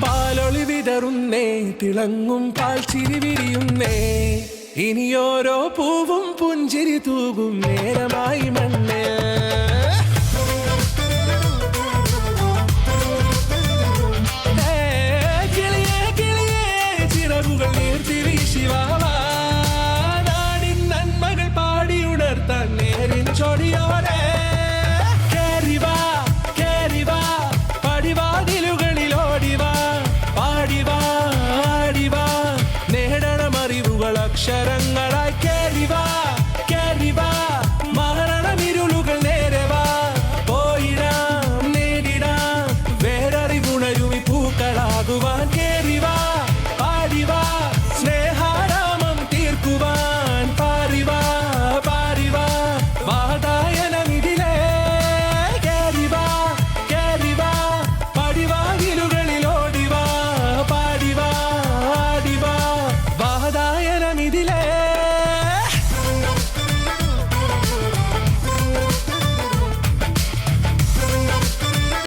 പാലൊളി വിതറുന്നേ, തിളങ്ങും പാൽച്ചിരി വിരിയുന്നേ, ഇനിയോരോ പൂവും പുഞ്ചിരി തൂകും നേരമായി മണ്ണേ. കിളിയേ കിളിയേ ചിറകുകൾ നീർത്തി വീശിവാവാ, നാടിൻ നന്മകൾ പാടിയുണർത്താൻ നേരിൻ ചൊടിയോടെ. കേറിവാ കേറിവാ പടിവാതിലുകളിൽ ഓടിവാ, പാടിവാ ആടിവാ നേടണം അറിവുകൾ അക്ഷരങ്ങളാ.